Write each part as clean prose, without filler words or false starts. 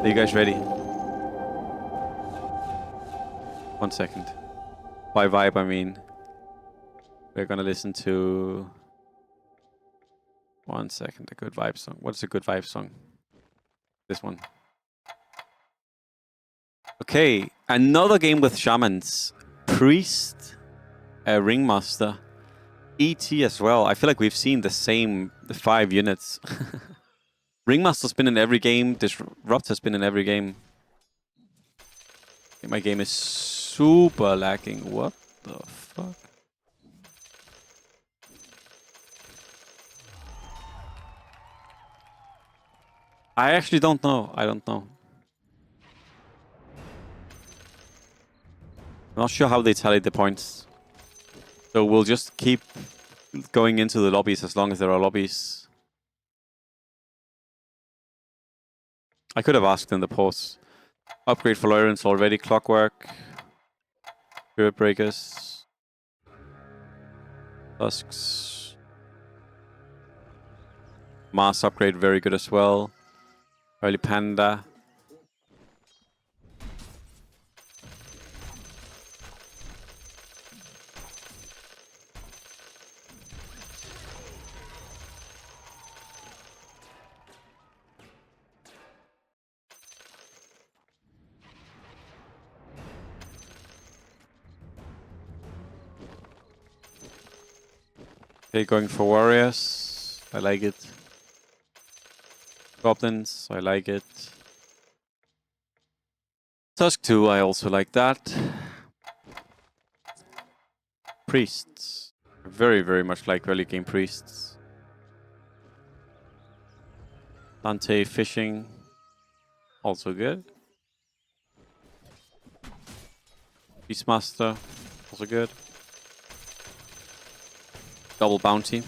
you guys ready? 1 second. By vibe, I mean we're gonna listen to 1 second. A good vibe song. What's a good vibe song? This one. Okay, another game with shamans, priest, a ringmaster, ET as well. I feel like we've seen the 5 units. Ringmaster's been in every game. Disrupt has been in every game. Okay, my game is super lacking. What the fuck? I actually don't know. I don't know. I'm not sure how they tally the points. So we'll just keep going into the lobbies as long as there are lobbies. I could have asked in the pause. Upgrade for Lawrence already. Clockwork. Spirit Breakers. Tusks. Mars upgrade very good as well. Early Panda. Okay, going for warriors. I like it. Goblins. I like it. Tusk 2. I also like that. Priests. Very, very much like early game priests. Dante fishing. Also good. Beastmaster. Also good. Double bounty.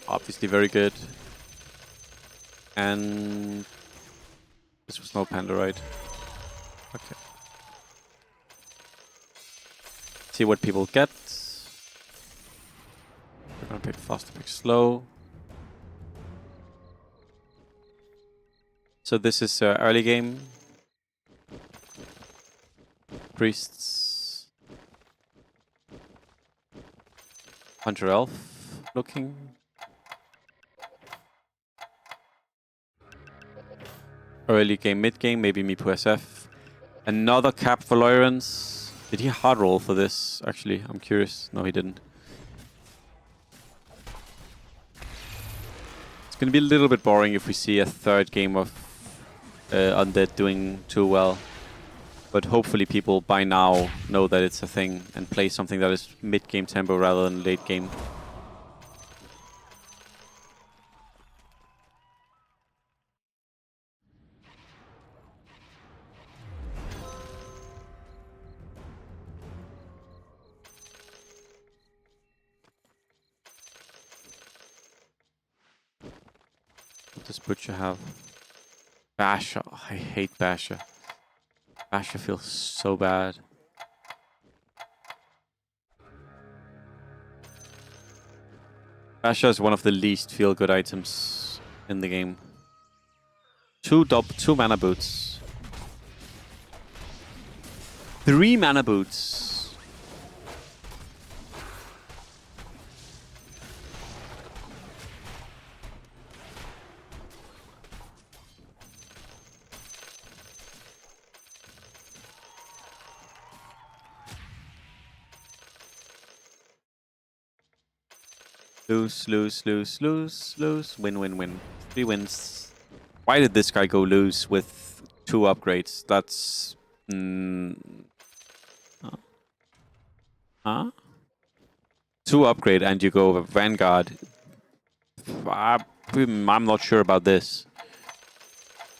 Obviously very good. And this was no panda, right? Okay. See what people get. We're gonna pick fast, pick slow. So this is early game. Priests. Hunter Elf looking. Early game, mid game, maybe Mipu SF. Another cap for Lawrence. Did he hard roll for this? Actually, I'm curious. No, he didn't. It's gonna be a little bit boring if we see a third game of Undead doing too well. But hopefully people by now know that it's a thing and play something that is mid-game tempo rather than late game. What does Butcher have? Basher. Oh, I hate Basher. Basher feels so bad. Basher is one of the least feel-good items in the game. Two mana boots. 3 mana boots. Lose, lose, lose, lose, lose. Win, win, win. 3 wins. Why did this guy go lose with 2 upgrades? That's... Huh? 2 upgrade and you go Vanguard. I'm not sure about this.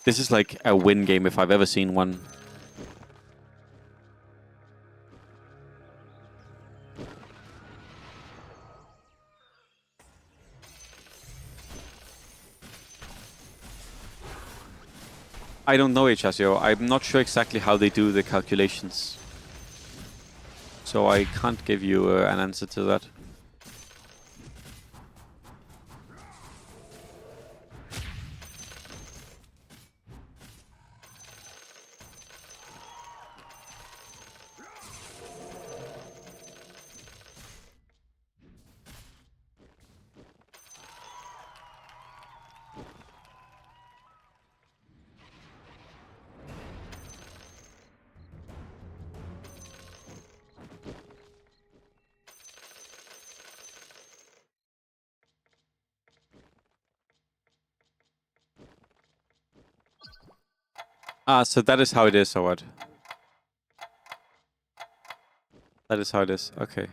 This is like a win game if I've ever seen one. I don't know HSO. I'm not sure exactly how they do the calculations. So I can't give you an answer to that. Ah, so that is how it is, or what? That is how it is. Okay.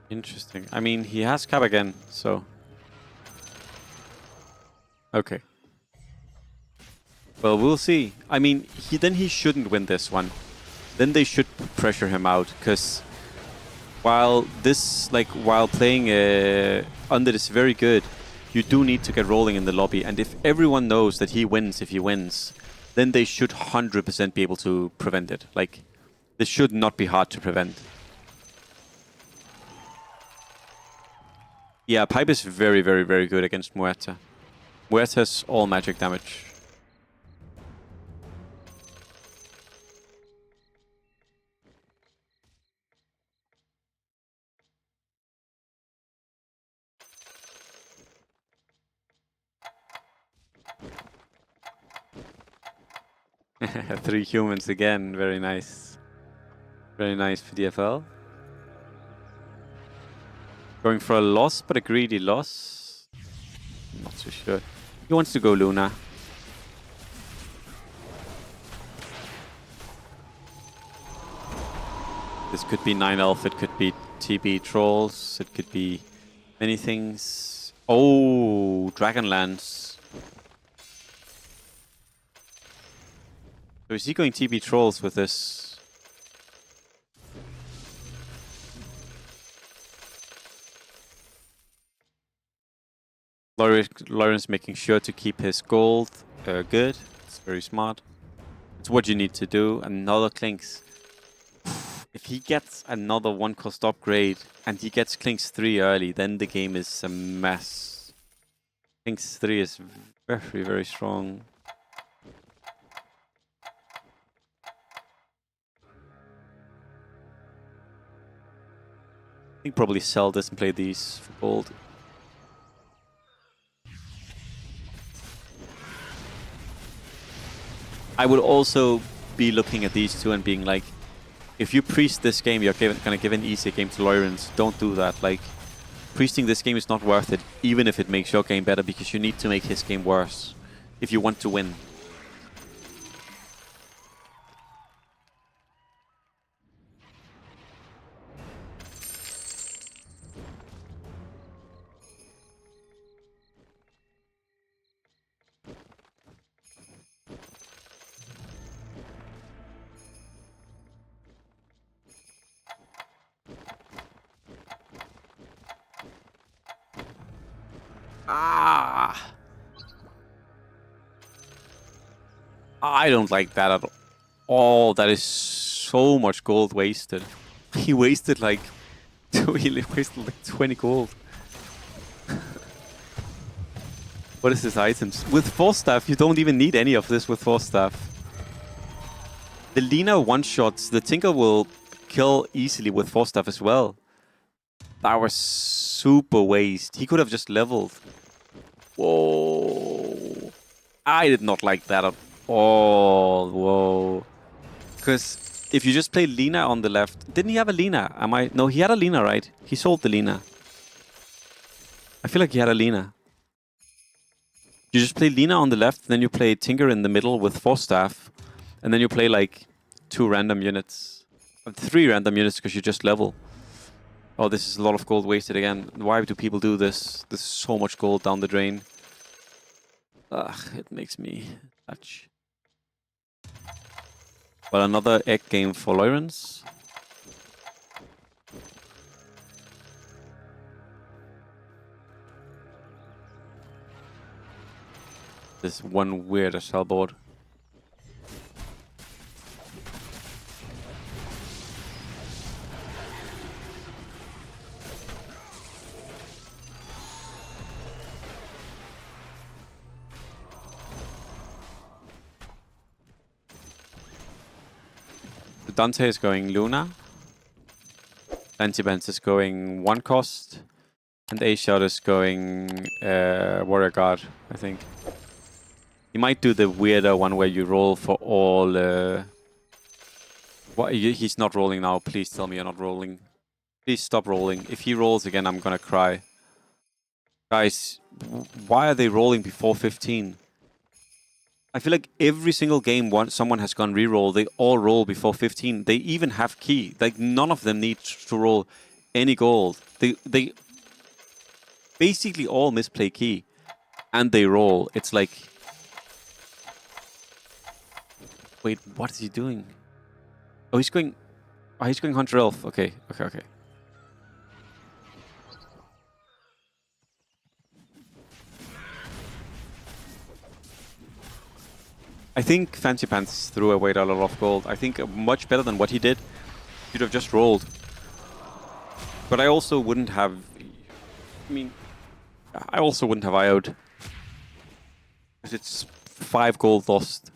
Interesting. I mean, he has cap again, so... Okay. Well, we'll see. I mean, then he shouldn't win this one. Then they should pressure him out, because while playing under this very good, you do need to get rolling in the lobby. And if everyone knows that he wins if he wins, then they should 100% be able to prevent it. Like, this should not be hard to prevent. Yeah, Pipe is very, very, very good against Muerta. Muerta's all magic damage. Three humans again, very nice. Very nice for DFL. Going for a loss, but a greedy loss. Not too sure. He wants to go Luna. This could be 9 elf, it could be TB trolls, it could be many things. Oh, Dragonlance. So is he going TB trolls with this? Lawrence making sure to keep his gold good. It's very smart. It's what you need to do. Another Clinks. If he gets another 1-cost upgrade and he gets Clinks 3 early, then the game is a mess. Clinks 3 is very, very strong. I think probably sell this and play these for gold. I would also be looking at these two and being like, if you priest this game, you're going to give an easier game to Lawrence. Don't do that. Like, priesting this game is not worth it, even if it makes your game better, because you need to make his game worse if you want to win. Ah! I don't like that at all. That is so much gold wasted. He wasted like... he wasted like 20 gold. What is his items? With Force Staff, you don't even need any of this with Force Staff. The Lina one-shots, the Tinker will kill easily with Force Staff as well. That was super waste. He could have just leveled. Whoa. I did not like that at all. Whoa. Because if you just play Lina on the left... Didn't he have a Lina? No, he had a Lina, right? He sold the Lina. I feel like he had a Lina. You just play Lina on the left, then you play Tinker in the middle with Force Staff, and then you play like 2 random units. 3 random units because you just level. Oh, this is a lot of gold wasted again. Why do people do this? There's so much gold down the drain. Ugh, it makes me touch. But another egg game for Lawrence. This one weird as hell board. Dante is going Luna. Antibans is going 1 cost. And A-Shot is going Warrior Guard, I think. He might do the weirder one where you roll for all... What, he's not rolling now. Please tell me you're not rolling. Please stop rolling. If he rolls again, I'm gonna cry. Guys, why are they rolling before 15? I feel like every single game once someone has gone reroll, they all roll before 15. They even have key. Like, none of them need to roll any gold. They basically all misplay key. And they roll. It's like... Wait, what is he doing? Oh, he's going... Oh, he's going Hunter Elf. Okay. I think Fancy Pants threw away a lot of gold. I think much better than what he did. He'd have just rolled. But I also wouldn't have... I mean... I also wouldn't have IO'd. Because it's 5 gold lost.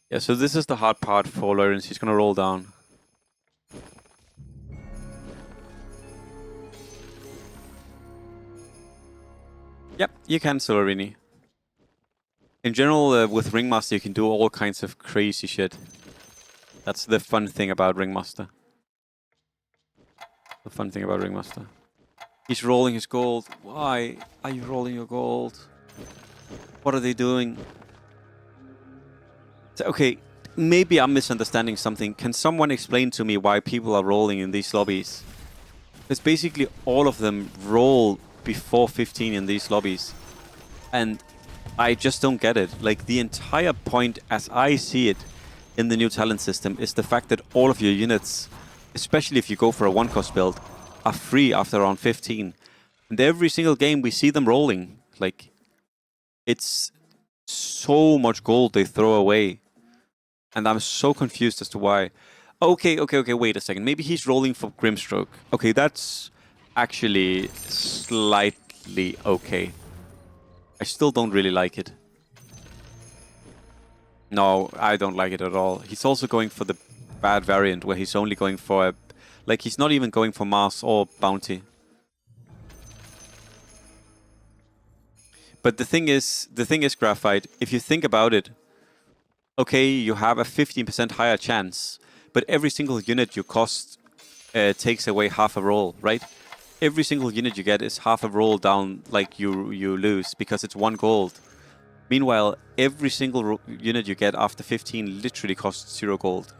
Yeah, so this is the hard part for Lawrence. He's gonna roll down. Yep, you can Solarini. In general, with Ringmaster, you can do all kinds of crazy shit. That's the fun thing about Ringmaster. The fun thing about Ringmaster. He's rolling his gold. Why are you rolling your gold? What are they doing? So, okay, maybe I'm misunderstanding something. Can someone explain to me why people are rolling in these lobbies? Because basically all of them roll before 15 in these lobbies. And I just don't get it. Like, the entire point, as I see it, in the new talent system is the fact that all of your units, especially if you go for a one-cost build, are free after round 15. And every single game we see them rolling. Like, it's so much gold they throw away. And I'm so confused as to why. Okay, wait a second. Maybe he's rolling for Grimstroke. Okay, that's actually slightly okay. I still don't really like it. No, I don't like it at all. He's also going for the bad variant where he's only going for a... Like, he's not even going for Mars or Bounty. But the thing is, Graphite, if you think about it, okay, you have a 15% higher chance, but every single unit you cost takes away half a roll, right? Every single unit you get is half a roll down, like you lose, because it's 1 gold. Meanwhile, every single unit you get after 15 literally costs 0 gold.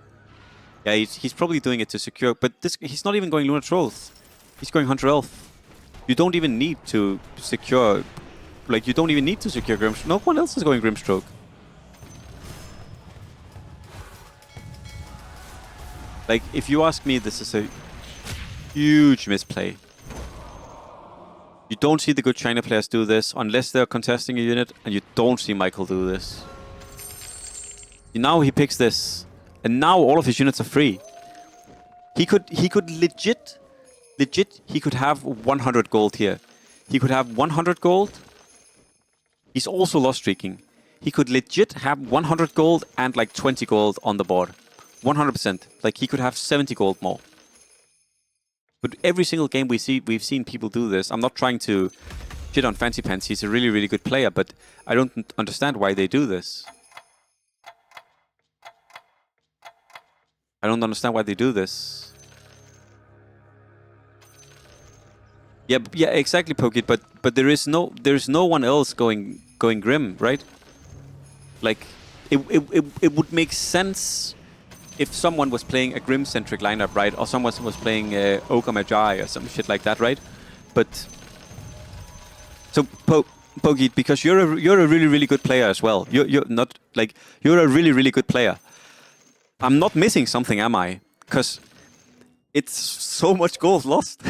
Yeah, he's probably doing it to secure, but he's not even going Lunar Trolls. He's going Hunter Elf. You don't even need to secure... Like, you don't even need to secure Grimstroke. No one else is going Grimstroke. Like, if you ask me, this is a huge misplay. You don't see the good China players do this unless they're contesting a unit, and you don't see Michael do this. Now he picks this, and now all of his units are free. He could legit, he could have 100 gold here. He could have 100 gold. He's also lost streaking. He could legit have 100 gold and like 20 gold on the board. 100%. Like, he could have 70 gold more. But every single game we've seen people do this. I'm not trying to shit on Fancy Pants. He's a really, really good player, but I don't understand why they do this. I don't understand why they do this. Yeah, exactly, Pokit. But there is no one else going Grim, right? Like, it would make sense if someone was playing a Grim-centric lineup, right? Or someone was playing Ogre Magi or some shit like that, right? But so Pokit, because you're a really, really good player as well. You're not like you're a really, really good player. I'm not missing something, am I? Because it's so much gold lost.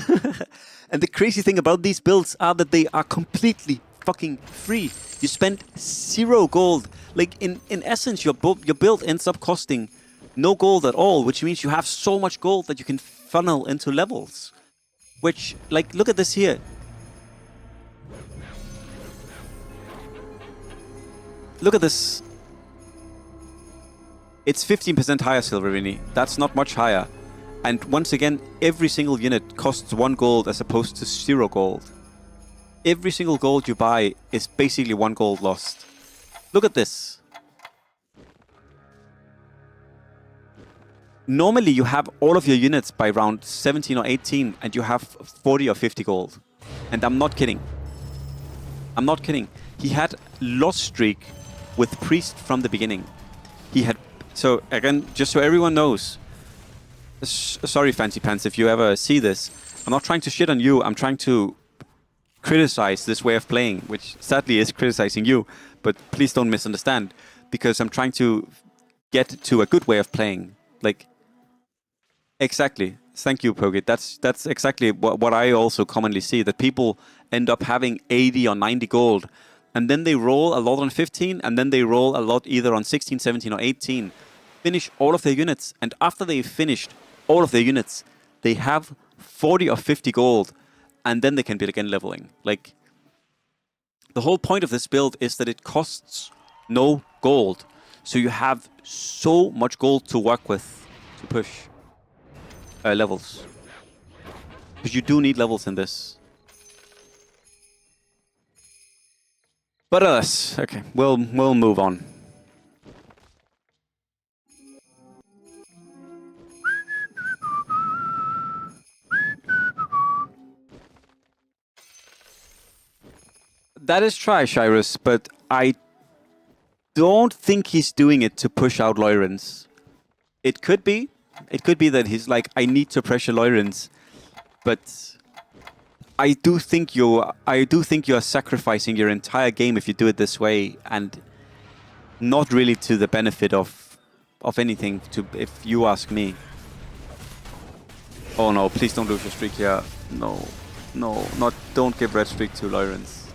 And the crazy thing about these builds are that they are completely fucking free. You spend 0 gold. Like, in essence, your build ends up costing no gold at all, which means you have so much gold that you can funnel into levels. Which, like, look at this here. Look at this. It's 15% higher, Silverini. That's not much higher. And once again, every single unit costs 1 gold as opposed to 0 gold. Every single gold you buy is basically 1 gold lost. Look at this. Normally, you have all of your units by round 17 or 18, and you have 40 or 50 gold. And I'm not kidding. I'm not kidding. He had loss streak with Priest from the beginning. He had... So, again, just so everyone knows... Sorry, Fancy Pants, if you ever see this. I'm not trying to shit on you. I'm trying to criticize this way of playing, which sadly is criticizing you. But please don't misunderstand. Because I'm trying to get to a good way of playing. Like... Exactly. Thank you, Pogit. That's exactly what I also commonly see, that people end up having 80 or 90 gold, and then they roll a lot on 15, and then they roll a lot either on 16, 17, or 18, finish all of their units, and after they've finished all of their units, they have 40 or 50 gold, and then they can begin leveling. Like, the whole point of this build is that it costs no gold, so you have so much gold to work with to push. Levels. Because you do need levels in this. But okay, we'll move on. That is try, Shyrus, but I don't think he's doing it to push out Loyrens. It could be. It could be that he's like, I need to pressure Loyrens, but I do think you're sacrificing your entire game if you do it this way, and not really to the benefit of anything. If you ask me. Oh no! Please don't lose your streak here. No, don't give red streak to Loyrens.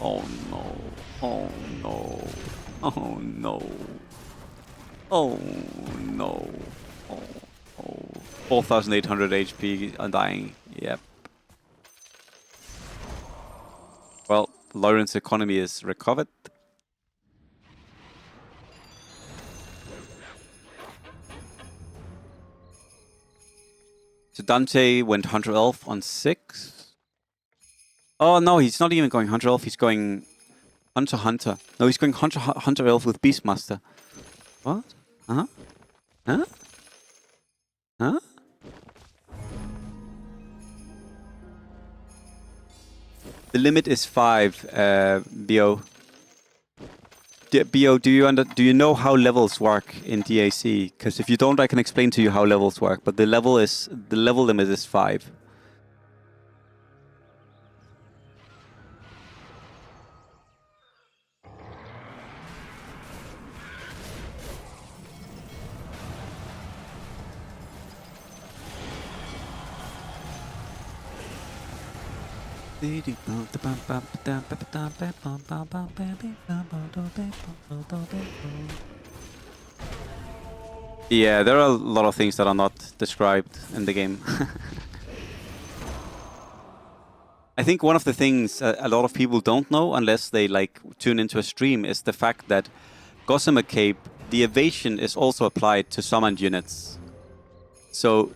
Oh no! Oh no! Oh no! Oh no! Oh, 4,800 HP undying. Yep. Well, Loyrens' economy is recovered. So Dante went Hunter Elf on 6. Oh no, he's not even going Hunter Elf. He's going Hunter. No, he's going Hunter Elf with Beastmaster. What? Huh? Huh? Huh? The limit is 5, BO. BO, do you know how levels work in DAC? Because if you don't, I can explain to you how levels work. But the level limit is 5. Yeah, there are a lot of things that are not described in the game. I think one of the things a lot of people don't know, unless they like tune into a stream, is the fact that Gossamer Cape, the evasion is also applied to summoned units. So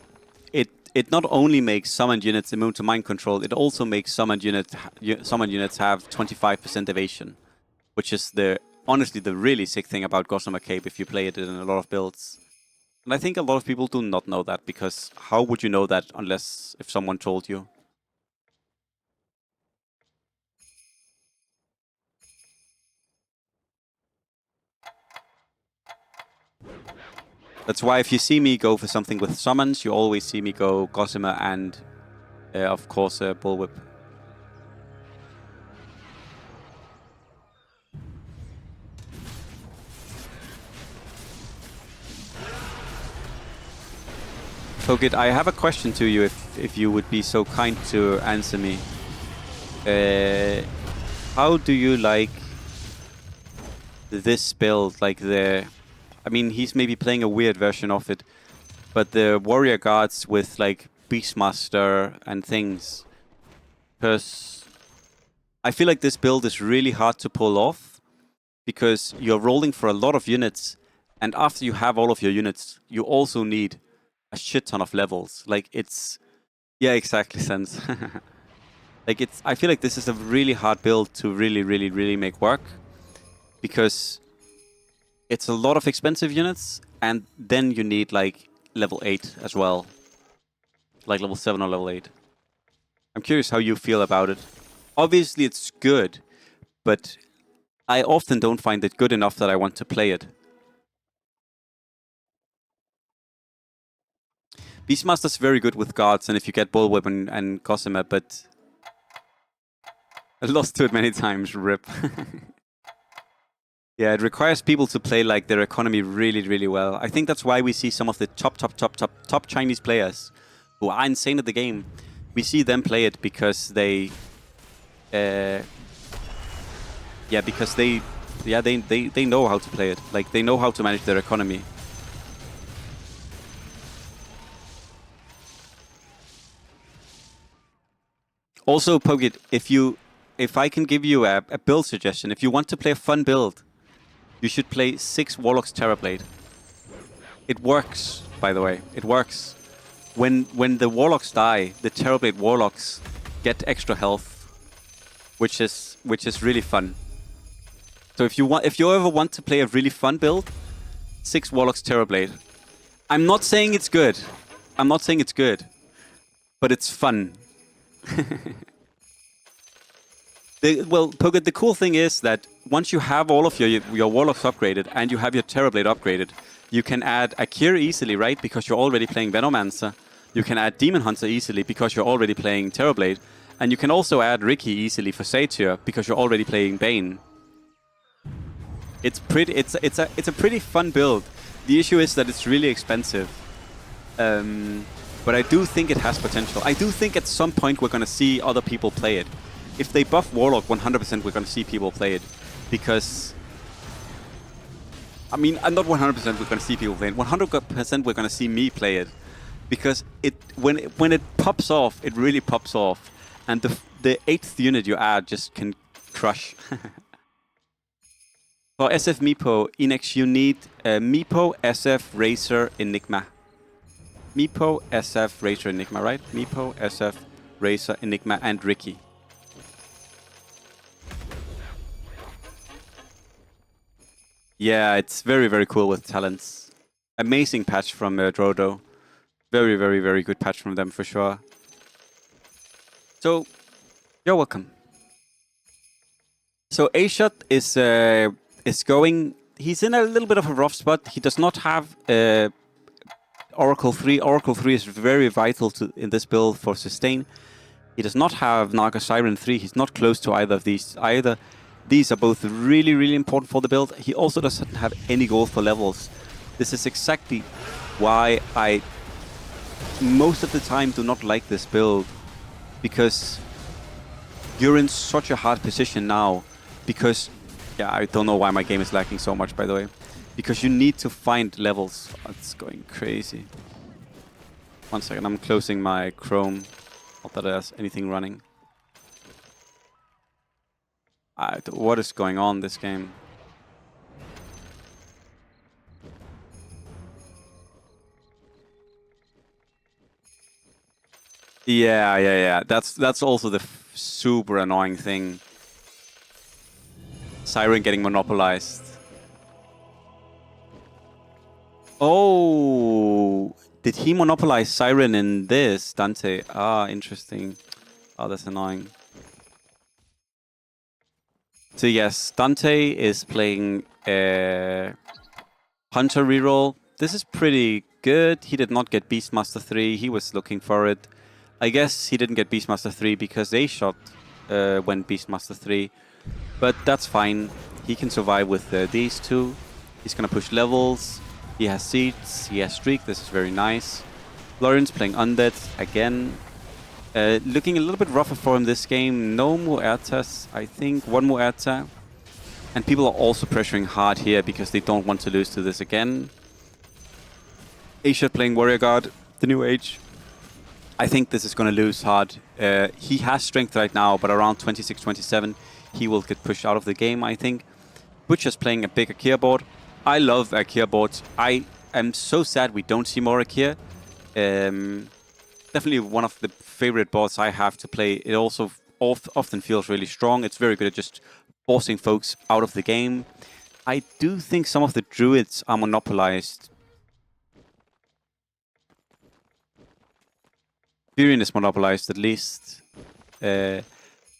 it not only makes summoned units immune to mind control, it also makes summoned units have 25% evasion, which is honestly the really sick thing about Gossamer Cape if you play it in a lot of builds. And I think a lot of people do not know that, because how would you know that unless if someone told you? That's why if you see me go for something with summons, you always see me go Gossamer and, of course, Bullwhip. Togit, I have a question to you, if you would be so kind to answer me. How do you like this build? Like I mean, he's maybe playing a weird version of it, but the warrior guards with like Beastmaster and things. Because I feel like this build is really hard to pull off, because you're rolling for a lot of units, and after you have all of your units, you also need a shit ton of levels. Like yeah, exactly, Sense. Like I feel like this is a really hard build to really make work, because it's a lot of expensive units, and then you need like level 8 as well. Like level 7 or level 8. I'm curious how you feel about it. Obviously, it's good, but I often don't find it good enough that I want to play it. Beastmaster's very good with guards, and if you get Bullwhip and Gossamer, but I lost to it many times, rip. Yeah, it requires people to play like their economy really, really well. I think that's why we see some of the top Chinese players who are insane at the game. We see them play it because they, because they know how to play it. Like they know how to manage their economy. Also, Pogit, if I can give you a build suggestion, if you want to play a fun build, you should play 6 Warlock's Terrorblade. It works, by the way. It works. When the Warlocks die, the Terrorblade Warlocks get extra health, which is really fun. So if you ever want to play a really fun build, 6 Warlock's Terrorblade. I'm not saying it's good. I'm not saying it's good, but it's fun. Well, Pogit, the cool thing is that once you have all of your Warlocks upgraded and you have your Terrorblade upgraded, you can add Akir easily, right? Because you're already playing Venomancer. You can add Demon Hunter easily because you're already playing Terrorblade. And you can also add Ricky easily for Satyr because you're already playing Bane. It's a pretty fun build. The issue is that it's really expensive. But I do think it has potential. I do think at some point we're going to see other people play it. If they buff Warlock, 100% we're going to see people play it. Because... I mean, not 100% we're going to see people play it. 100% we're going to see me play it. Because when it pops off, it really pops off. And the 8th unit you add just can crush. For SF Meepo, Inex, you need Meepo, SF, Razor, Enigma. Meepo, SF, Razor, Enigma, right? Meepo, SF, Razor, Enigma, and Ricky. Yeah, it's very, very cool with talents. Amazing patch from Drodo. Very, very, very good patch from them for sure. So, you're welcome. So A-Shot is going... He's in a little bit of a rough spot. He does not have Oracle 3. Oracle 3 is very vital in this build for sustain. He does not have Naga Siren 3. He's not close to either of these either. These are both really, really important for the build. He also doesn't have any gold for levels. This is exactly why I most of the time do not like this build. Because you're in such a hard position now. Because, yeah, I don't know why my game is lacking so much, by the way. Because you need to find levels. Oh, it's going crazy. 1 second, I'm closing my Chrome. Not that there's anything running. What is going on this game? Yeah. That's also the super annoying thing. Siren getting monopolized. Oh, did he monopolize Siren in this, Dante? Ah, interesting. Oh, that's annoying. So yes, Dante is playing Hunter reroll. This is pretty good. He did not get Beastmaster 3. He was looking for it. I guess he didn't get Beastmaster 3 because they shot went Beastmaster 3. But that's fine. He can survive with these two. He's going to push levels. He has Seeds. He has Streak. This is very nice. Lawrence playing Undead again. Looking a little bit rougher for him this game. No Muertas, I think. 1 Muerta. And people are also pressuring hard here because they don't want to lose to this again. Asia playing Warrior Guard, the new age. I think this is going to lose hard. He has strength right now, but around 26, 27, he will get pushed out of the game, I think. Butcher's playing a big Akir board. I love Akir boards. I am so sad we don't see more Akir. Definitely one of the favorite boards I have to play. It also often feels really strong. It's very good at just forcing folks out of the game. I do think some of the druids are monopolized Furion is monopolized at least.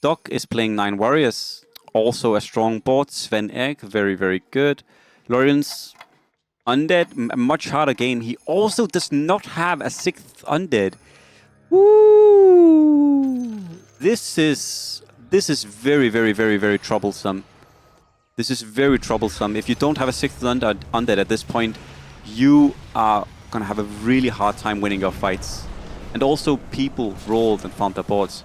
Doc is playing 9 warriors. Also a strong board. Sven Egg, very, very good. Lorian's Undead, a much harder game. He also does not have a 6th Undead. Woo! This is very, very, very, very troublesome. This is very troublesome. If you don't have a 6th Undead at this point, you are gonna have a really hard time winning your fights. And also, people rolled and found their boards.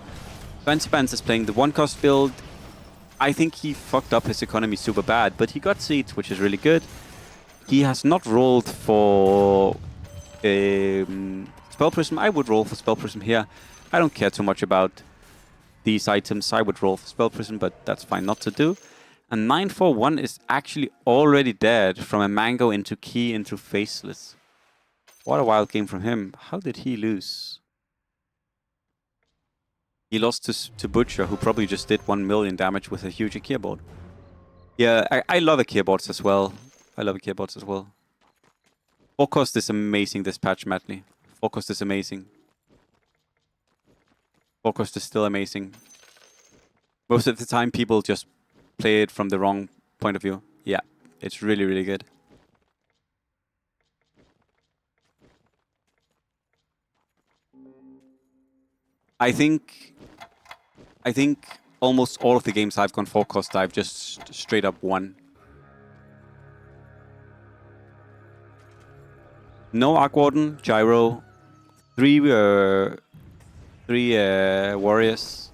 Fancypants is playing the 1-cost build. I think he fucked up his economy super bad, but he got seeds, which is really good. He has not rolled for Spell Prism. I would roll for Spell Prism here. I don't care too much about these items. I would roll for Spell Prism, but that's fine not to do. And 941 is actually already dead from a Mango into Key into Faceless. What a wild game from him. How did he lose? He lost to Butcher, who probably just did 1 million damage with a huge Ikea board. Yeah, I love Ikea boards as well. I love Ikea boards as well. 4-cost is amazing this patch, Matley. 4-cost is amazing. 4-cost is still amazing. Most of the time, people just play it from the wrong point of view. Yeah, it's really, really good. I think almost all of the games I've gone 4-cost, I've just straight up won. No Arc Warden, Gyro, 3 warriors.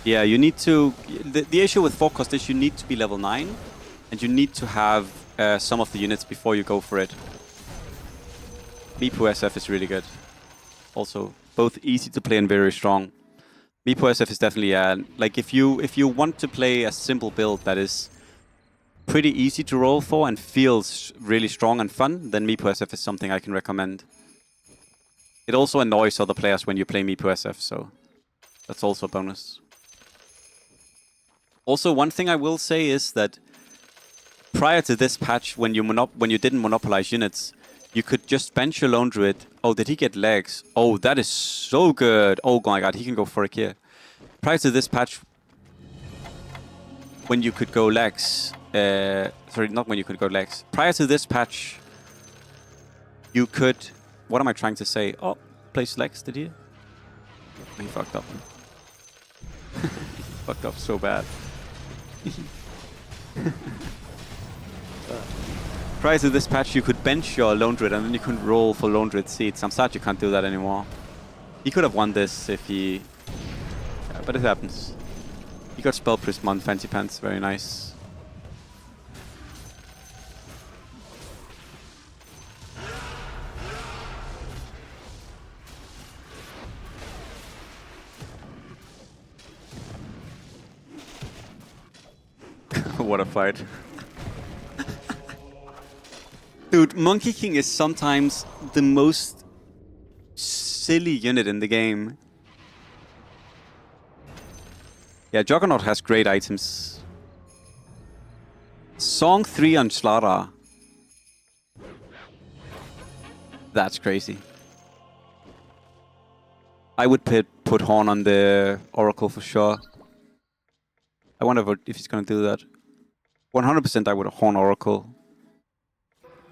Yeah, you need to... The issue with 4-cost is you need to be level 9, and you need to have some of the units before you go for it. Meepo SF is really good. Also, both easy to play and very strong. Meepo SF is definitely like if you want to play a simple build that is pretty easy to roll for and feels really strong and fun, then Meepo SF is something I can recommend. It also annoys other players when you play Meepo SF, so that's also a bonus. Also, one thing I will say is that prior to this patch, when you didn't monopolize units, you could just bench your Lone Druid. Oh, did he get legs? Oh, that is so good. Oh my god, he can go for a kill. Prior to this patch, when you could go legs... sorry, not when you could go legs. Prior to this patch, you could... What am I trying to say? Oh, place legs, did he? He fucked up. He fucked up so bad. Prior to this patch, you could bench your Lone Druid and then you could roll for Lone Druid seeds. I'm sad you can't do that anymore. He could have won this if he... Yeah, but it happens. He got Spell Prism on Fancy Pants, very nice. What a fight. Dude, Monkey King is sometimes the most silly unit in the game. Yeah, Juggernaut has great items. Song 3 on Slara. That's crazy. I would put Horn on the Oracle for sure. I wonder if he's going to do that. 100% I would Horn Oracle.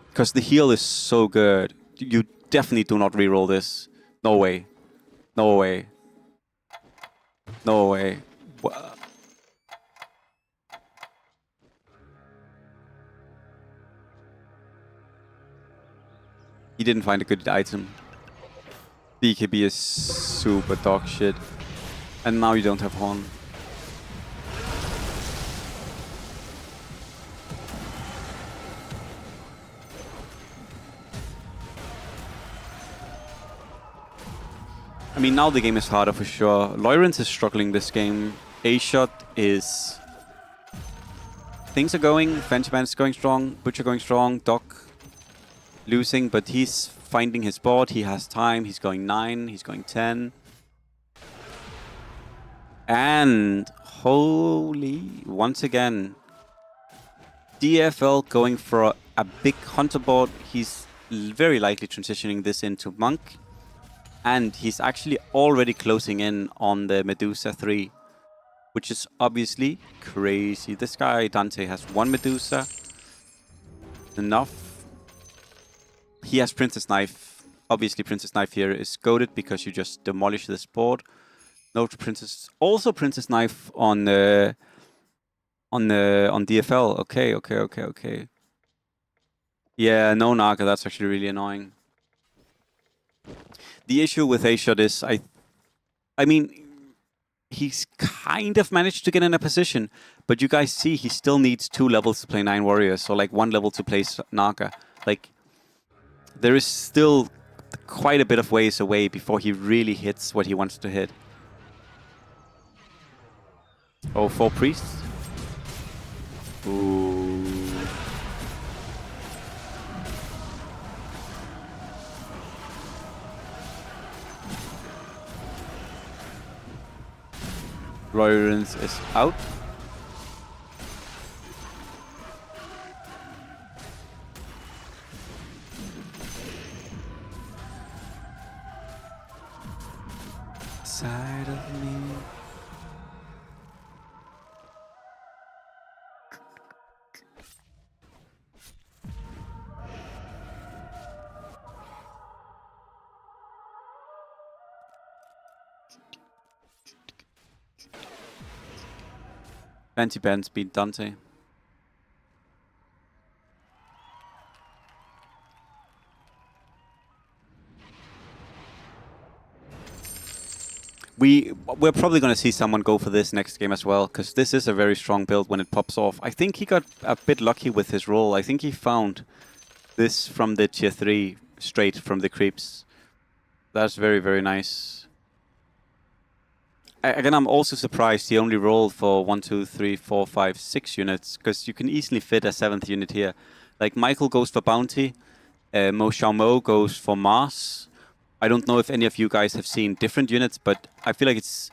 Because the heal is so good. You definitely do not reroll this. No way. No way. No way. He didn't find a good item. BKB is super dog shit. And now you don't have Horn. I mean, now the game is harder for sure. Loyrens is struggling this game. A-Shot is... Things are going. Fancyman is going strong. Butcher going strong. Doc losing, but he's finding his board. He has time. He's going 9. He's going 10. And holy, once again, DFL going for a big hunter board. He's very likely transitioning this into Monk. And he's actually already closing in on the Medusa 3, which is obviously crazy. This guy, Dante, has 1 Medusa. Enough. He has Princess Knife. Obviously, Princess Knife here is goated because you just demolish this board. No Princess. Also, Princess Knife on DFL. Okay. Yeah, no Naga. That's actually really annoying. The issue with A-Shot is, I mean, he's kind of managed to get in a position, but you guys see he still needs 2 levels to play 9 warriors, or like 1 level to play Naga. Like, there is still quite a bit of ways away before he really hits what he wants to hit. Oh, 4 priests? Ooh. Royrens is out. Side of me. Anti-bans beat Dante. We're probably going to see someone go for this next game as well, because this is a very strong build when it pops off. I think he got a bit lucky with his roll. I think he found this from the tier 3 straight from the creeps. That's very, very nice. Again, I'm also surprised he only rolled for 1, 2, 3, 4, 5, 6 units, because you can easily fit a 7th unit here. Like, Michael goes for Bounty, Mo Xiaomo goes for Mars. I don't know if any of you guys have seen different units, but I feel like it's...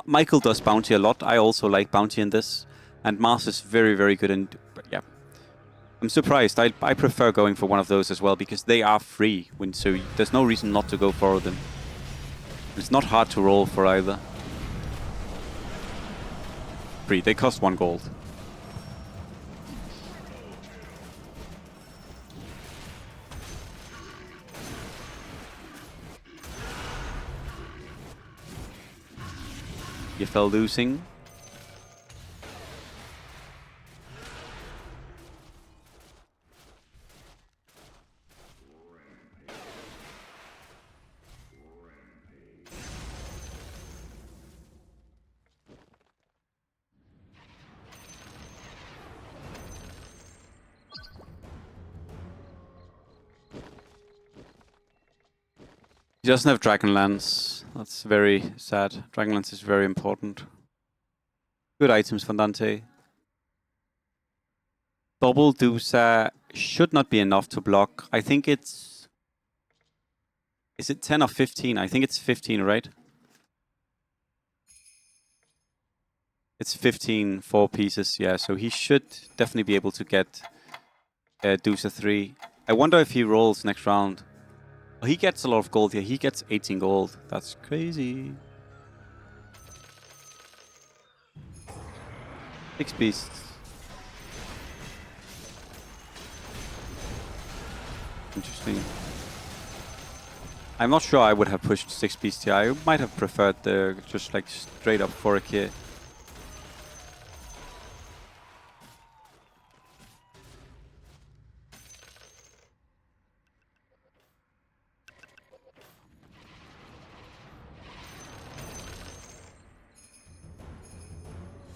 Michael does Bounty a lot. I also like Bounty in this. And Mars is very, very good. And yeah, I'm surprised. I prefer going for one of those as well, because they are free. So there's no reason not to go for them. It's not hard to roll for either. Free. They cost 1 gold. You fell losing. He doesn't have Dragonlance. That's very sad. Dragonlance is very important. Good items for Dante. Double Dusa should not be enough to block. I think it's... Is it 10 or 15? I think it's 15, right? It's 15, 4 pieces, yeah. So he should definitely be able to get Dusa 3. I wonder if he rolls next round. Oh, he gets a lot of gold here. He gets 18 gold. That's crazy. 6 beasts. Interesting. I'm not sure I would have pushed 6 beasts here. I might have preferred the just like straight up Forik here.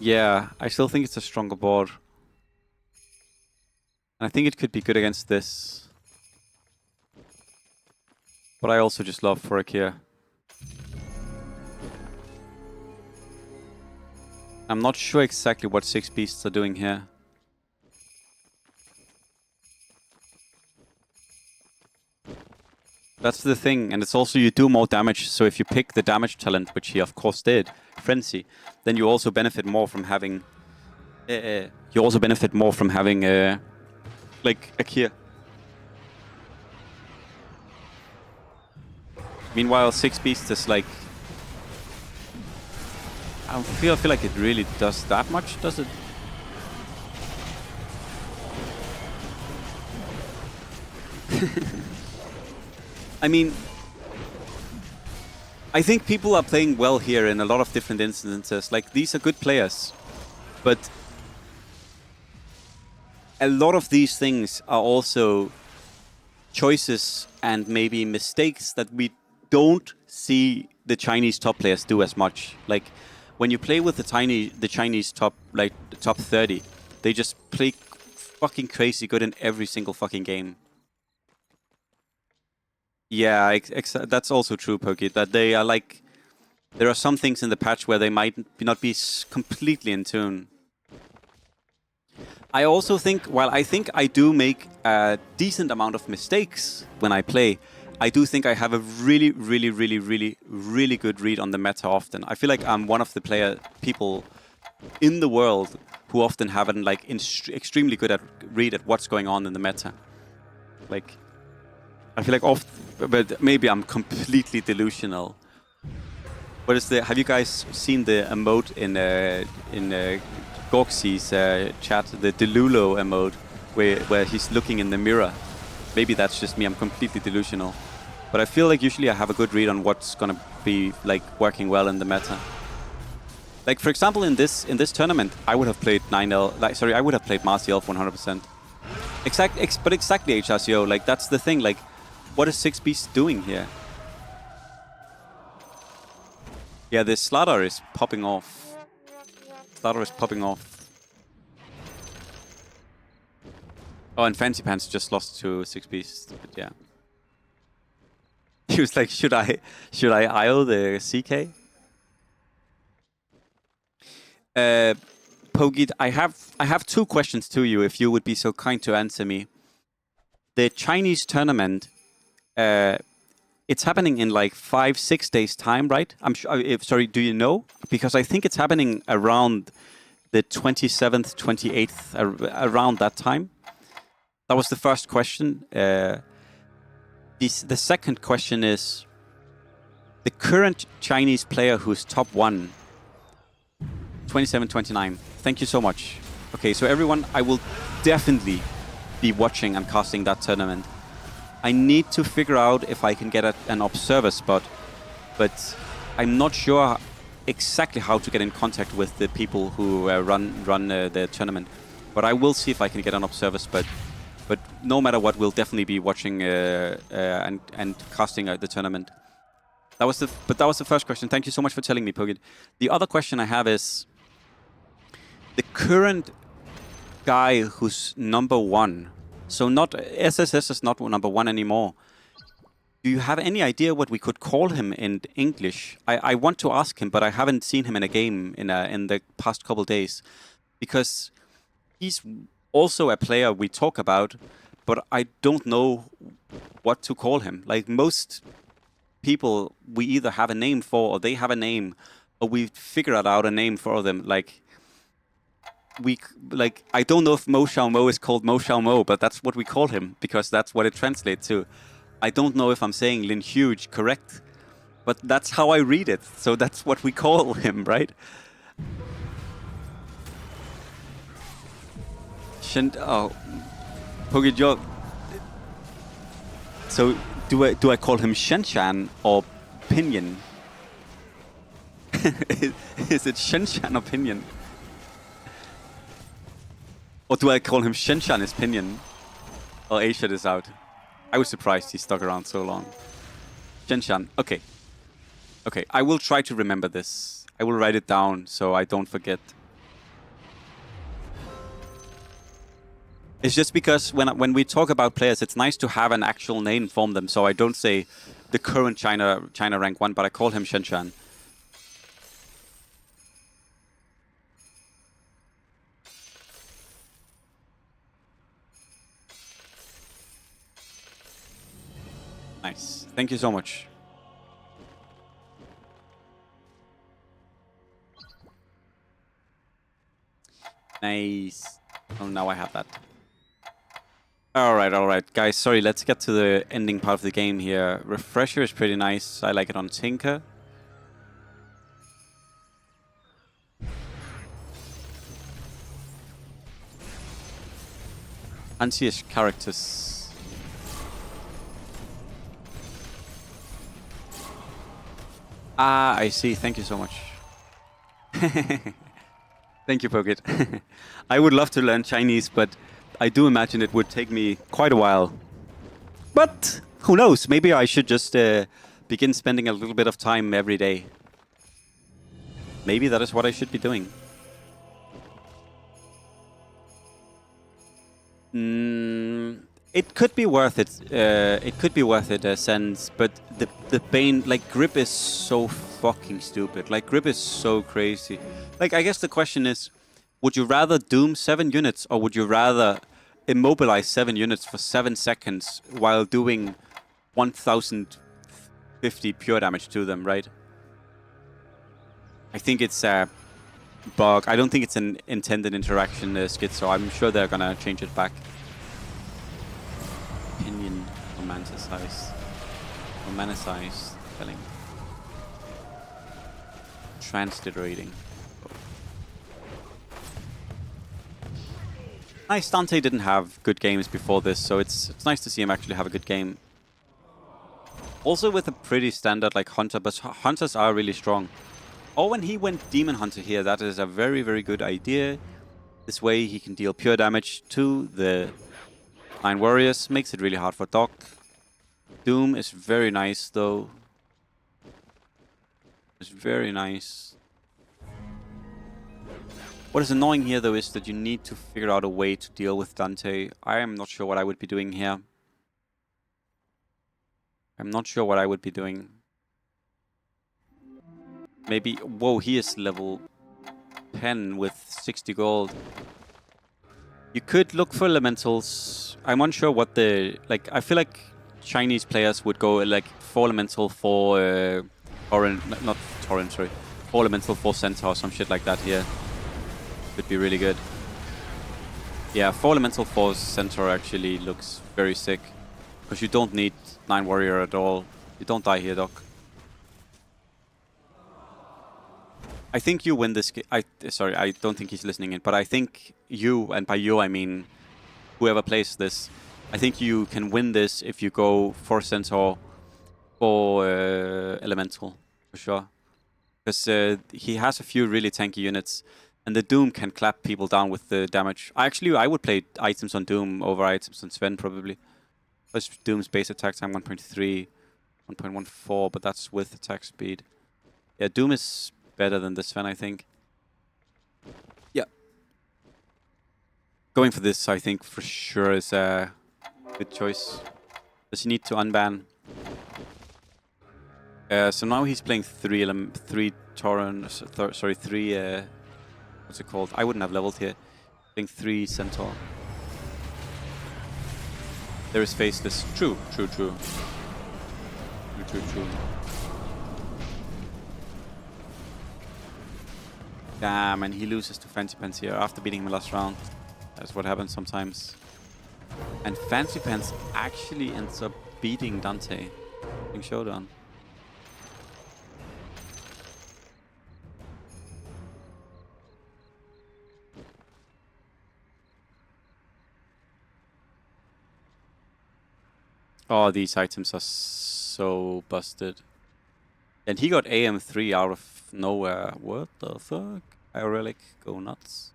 Yeah, I still think it's a stronger board. And I think it could be good against this. But I also just love Forik here. I'm not sure exactly what 6 beasts are doing here. That's the thing, and it's also you do more damage, so if you pick the damage talent, which he of course did, Frenzy, then you also benefit more from having... like, Akir. Meanwhile, Six Beasts is like... I feel like it really does that much, does it? I mean, I think people are playing well here in a lot of different instances. Like, these are good players, but a lot of these things are also choices and maybe mistakes that we don't see the Chinese top players do as much. Like, when you play with the Chinese top, like the top 30, they just play fucking crazy good in every single fucking game. Yeah, that's also true, Pokey. That they are like, there are some things in the patch where they might not be completely in tune. I also think, while I think I do make a decent amount of mistakes when I play, I do think I have a really, really, really, really, really good read on the meta often. I feel like I'm one of the people in the world who often have an like extremely good at read at what's going on in the meta. Like, I feel like but maybe I'm completely delusional. What is the? Have you guys seen the emote in Gorxy's chat, the Delulo emote, where he's looking in the mirror? Maybe that's just me. I'm completely delusional, but I feel like usually I have a good read on what's gonna be like working well in the meta. Like, for example, in this tournament, I would have played 9L. Like, sorry, I would have played Marcy Elf 100%. But exactly HRCO. Like, that's the thing. Like, what is Six Beasts doing here? Yeah, the Slaughter is popping off. Slaughter is popping off. Oh, and Fancy Pants just lost to Six Beasts. But yeah. He was like, should I IO the CK? Pogit, I have two questions to you, if you would be so kind to answer me. The Chinese tournament, it's happening in like 5-6 days time, right? I'm sure. Sorry, do you know? Because I think it's happening around the 27th, 28th, around that time. That was the first question. The second question is, the current Chinese player who's top 1, 27-29. Thank you so much. Okay, so everyone, I will definitely be watching and casting that tournament. I need to figure out if I can get an observer spot, but I'm not sure exactly how to get in contact with the people who run the tournament. But I will see if I can get an observer spot. But no matter what, we'll definitely be watching and casting the tournament. That was the first question. Thank you so much for telling me, Pogit. The other question I have is, the current guy who's number 1. So not SSS is not number 1 anymore. Do you have any idea what we could call him in English? I want to ask him, but I haven't seen him in a game in the past couple days, because he's also a player we talk about, but I don't know what to call him. Like, most people we either have a name for, or they have a name, or we figured out a name for them. Like, I don't know if Mo Xiao Mo is called Mo Xiao Mo, but that's what we call him because that's what it translates to. I don't know if I'm saying Lin Huge correct, but that's how I read it. So that's what we call him, right? Oh, Pogijo. So do I call him Shenshan or Pinion? Is it Shenshan or Pinion? Or do I call him Shenshan is Pinion? Or Asia is out. I was surprised he stuck around so long. Shenshan. Okay. Okay, I will try to remember this. I will write it down so I don't forget. It's just because when we talk about players, it's nice to have an actual name for them. So I don't say the current China rank 1, but I call him Shenshan. Nice. Thank you so much. Nice. Oh, now I have that. All right, guys. Sorry, let's get to the ending part of the game here. Refresher is pretty nice. I like it on Tinker. Anti-ish characters. Ah, I see. Thank you so much. Thank you, Pokit. I would love to learn Chinese, but I do imagine it would take me quite a while. But who knows? Maybe I should just begin spending a little bit of time every day. Maybe that is what I should be doing. It could be worth it. It could be worth it, Sense. But the Bane, like, grip is so fucking stupid. Like, grip is so crazy. Like, I guess the question is, would you rather doom 7 units, or would you rather immobilize 7 units for 7 seconds while doing 1050 pure damage to them, right? I think it's a bug. I don't think it's an intended interaction, Schizo. I'm sure they're gonna change it back. Opinion romanticized. Romanticized spelling. Transliterating. Nice, Dante didn't have good games before this, so it's nice to see him actually have a good game. Also with a pretty standard like Hunter, but Hunters are really strong. Or when he went Demon Hunter here, that is a very, very good idea. This way he can deal pure damage to the 9 warriors, makes it really hard for Doc. Doom is very nice though. It's very nice. What is annoying here though is that you need to figure out a way to deal with Dante. I am not sure what I would be doing here. I'm not sure what I would be doing. Maybe... Whoa, he is level 10 with 60 gold. You could look for elementals. I'm unsure what the... Like, I feel like Chinese players would go like 4 elemental for... Torrent... Not Torrent, sorry. 4 elemental for Centaur or some shit like that here. Could be really good. Yeah, 4 elemental for Centaur actually looks very sick. Because you don't need 9 warrior at all. You don't die here, Doc. I think you win this game. Sorry, I don't think he's listening in, but I think you, and by you I mean whoever plays this, I think you can win this if you go for Centaur or Elemental, for sure. Because he has a few really tanky units, and the Doom can clap people down with the damage. Actually, I would play items on Doom over items on Sven, probably. Because Doom's base attack time 1.3, 1.14, but that's with attack speed. Yeah, Doom is better than this Sven, I think. Yeah. Going for this, I think, for sure is a good choice. Does he need to unban? So now he's playing 3 Tauren, sorry, 3, what's it called? I wouldn't have leveled here. Playing 3 Centaur. There is Faceless. True. Damn, and he loses to Fancy Pants here after beating him last round. That's what happens sometimes. And Fancy Pants actually ends up beating Dante in Showdown. Oh, these items are so busted. And he got AM3 out of nowhere. What the fuck? Relic, go nuts.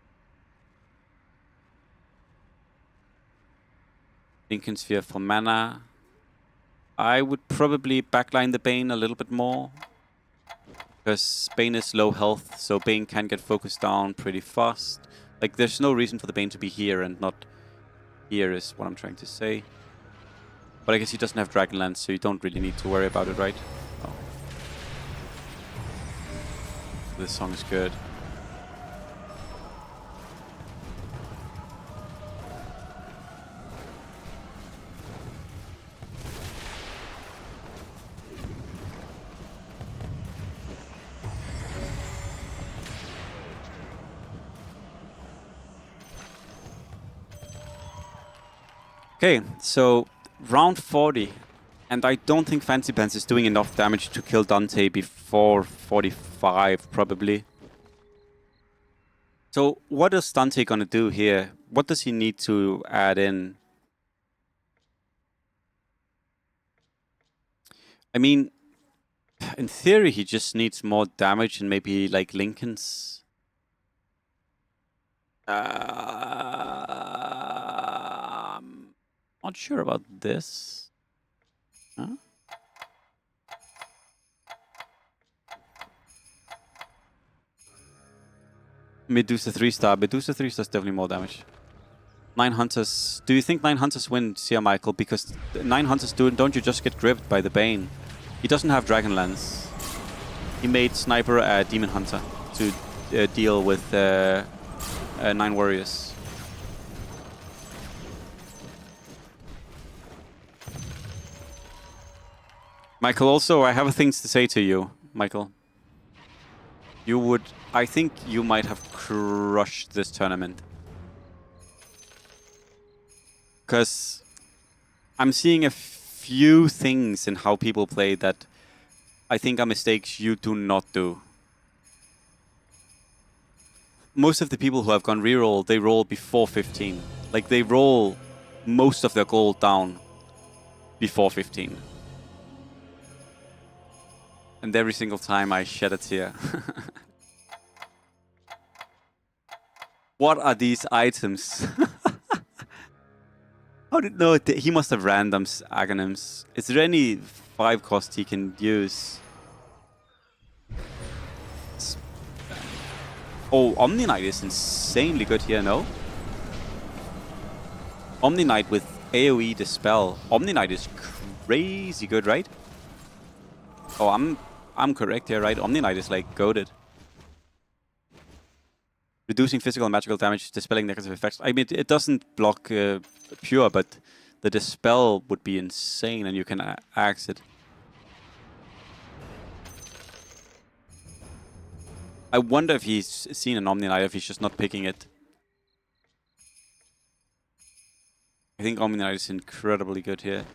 Lincoln Sphere for mana. I would probably backline the Bane a little bit more. Because Bane is low health, so Bane can get focused down pretty fast. Like, there's no reason for the Bane to be here and not here is what I'm trying to say. But I guess he doesn't have Dragonlance, so you don't really need to worry about it, right? Oh. This song is good. Okay, so round 40. And I don't think Fancy Pants is doing enough damage to kill Dante before 45, probably. So what is Dante gonna do here? What does he need to add in? I mean, in theory, he just needs more damage and maybe like Lincoln's. Not sure about this. Huh? Medusa 3-star. Medusa 3-star is definitely more damage. 9 Hunters. Do you think 9 Hunters win, Sir Michael? Because 9 Hunters don't you just get gripped by the Bane? He doesn't have Dragonlance. He made Sniper a Demon Hunter to deal with 9 Warriors. Michael, also, I have things to say to you, Michael. I think you might have crushed this tournament. Because I'm seeing a few things in how people play that I think are mistakes you do not do. Most of the people who have gone reroll, they roll before 15. Like, they roll most of their gold down before 15. And every single time I shed a tear. What are these items? How did no? He must have randoms agonyms. Is there any 5 cost he can use? Oh, Omni Knight is insanely good here, no? Omni Knight with AoE Dispel. Omni Knight is crazy good, right? Oh, I'm correct here, right? Omni Knight is like goated. Reducing physical and magical damage, dispelling negative effects. I mean, it doesn't block pure, but the dispel would be insane, and you can axe it. I wonder if he's seen an Omni Knight, if he's just not picking it. I think Omni Knight is incredibly good here.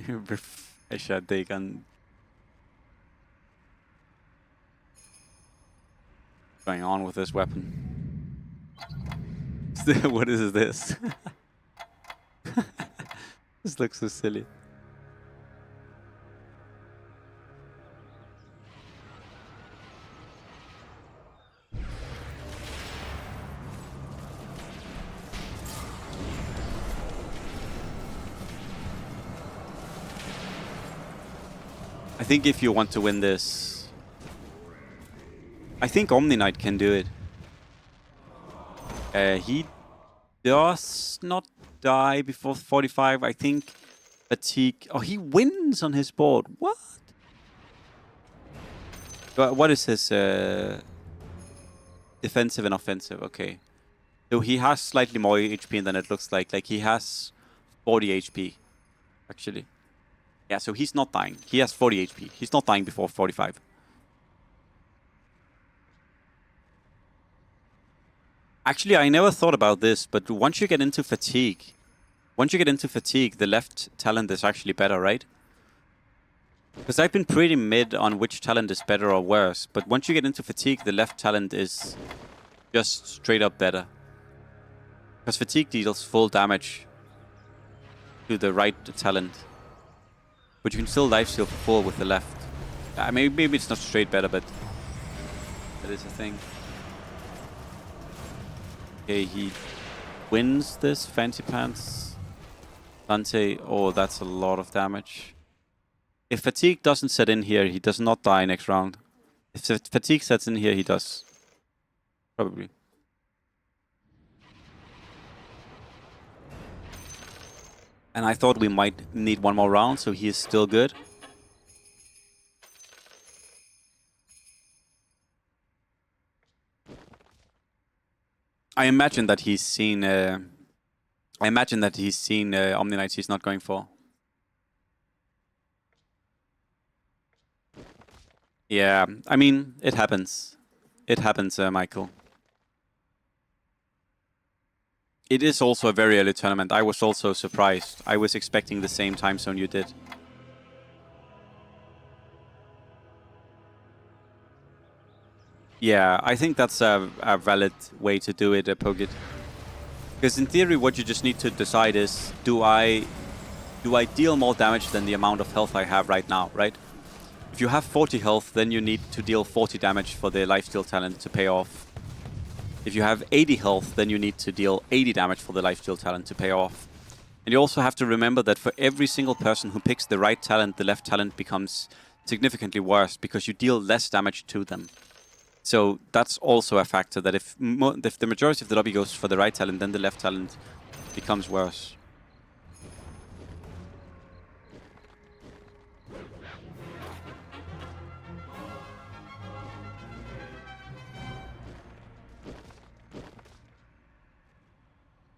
Refresher, they can. What's going on with this weapon? What is this? This looks so silly. I think if you want to win this, I think Omni Knight can do it. He does not die before 45. I think fatigue. Oh, he wins on his board. What? What is his defensive and offensive? Okay. So he has slightly more HP than it looks like. Like, he has 40 HP, actually. Yeah, so he's not dying. He has 40 HP. He's not dying before 45. Actually, I never thought about this, but once you get into fatigue, the left talent is actually better, right? Because I've been pretty mid on which talent is better or worse, but once you get into fatigue, the left talent is just straight up better. Because fatigue deals full damage to the right talent. But you can still lifesteal for full with the left. Maybe it's not straight better, but that is a thing. Okay, he wins this. Fancy Pants. Dante, oh, that's a lot of damage. If fatigue doesn't set in here, he does not die next round. If fatigue sets in here, he does. Probably. And I thought we might need one more round, so he is still good. I imagine that he's seen. Omni Knights he's not going for. Yeah, I mean, it happens. It happens, Michael. It is also a very early tournament. I was also surprised. I was expecting the same time zone you did. Yeah, I think that's a valid way to do it, Pogit. Because in theory, what you just need to decide is, do I deal more damage than the amount of health I have right now, right? If you have 40 health, then you need to deal 40 damage for the lifesteal talent to pay off. If you have 80 health, then you need to deal 80 damage for the lifesteal talent to pay off. And you also have to remember that for every single person who picks the right talent, the left talent becomes significantly worse because you deal less damage to them. So that's also a factor, that if the majority of the lobby goes for the right talent, then the left talent becomes worse.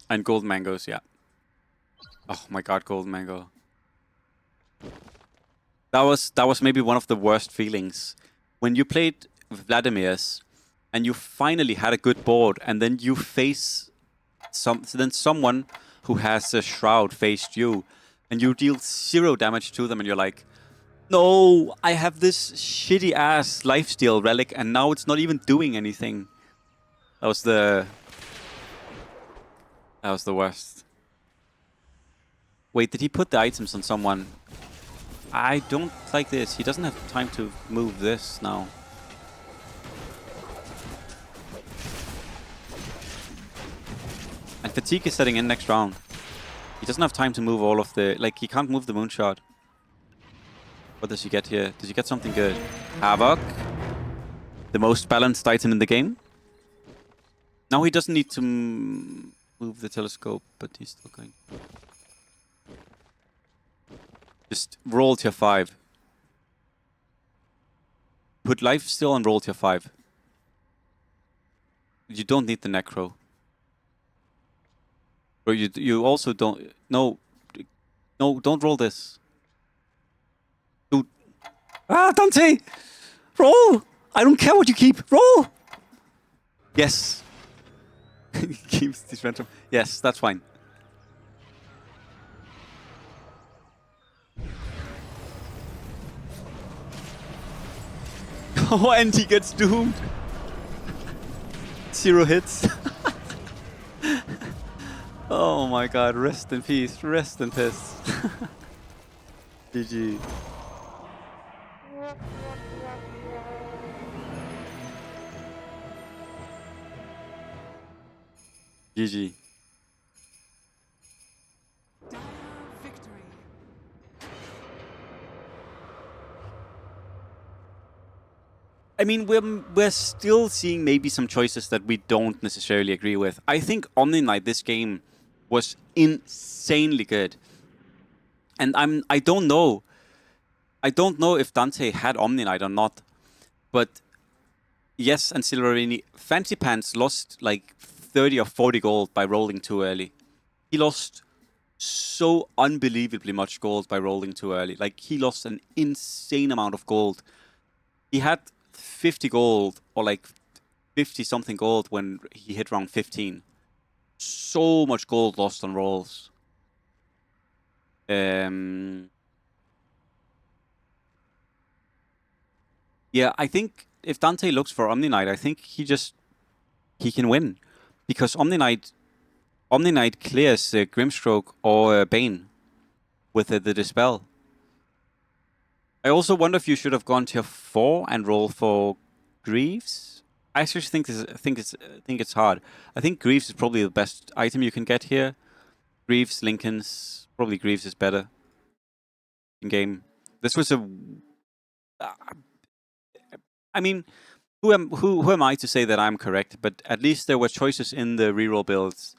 And gold mangoes, yeah. Oh my god, gold mango. That was maybe one of the worst feelings. When you played Vladimir's and you finally had a good board, and then you face someone who has a shroud faced you, and you deal 0 damage to them, and you're like, no, I have this shitty ass lifesteal relic, and now it's not even doing anything. That was the worst. Wait, did he put the items on someone? I don't like this. He doesn't have time to move this now. And fatigue is setting in next round. He doesn't have time to move all of the... Like, he can't move the moonshot. What does he get here? Does he get something good? Havoc. The most balanced item in the game. Now he doesn't need to move the telescope, but he's still going. Just roll tier 5. Put life still and roll tier 5. You don't need the necro. Or you also don't... No, don't roll this. Dude. Ah, Dante! Roll! I don't care what you keep. Roll! Yes. He keeps this random. Yes, that's fine. Oh, and he gets doomed. 0 hits. Oh my god, rest in peace, rest in peace. GG. GG. I mean, we're still seeing maybe some choices that we don't necessarily agree with. I think Omni Knight this game was insanely good, and I don't know if Dante had Omni Knight or not, but yes, and Silverini, Fancy Pants lost like 30 or 40 gold by rolling too early. He lost so unbelievably much gold by rolling too early. Like, he lost an insane amount of gold. He had 50 gold or like 50 something gold when he hit round 15. So much gold lost on rolls. Yeah, I think if Dante looks for Omni Knight, I think he can win, because Omni Knight clears Grimstroke or Bane with the Dispel. I also wonder if you should have gone tier 4 and roll for Greaves. I actually think it's hard. I think Greaves is probably the best item you can get here. Greaves, Lincoln's, probably Greaves is better in game. This was a... I mean, who am I to say that I'm correct? But at least there were choices in the reroll builds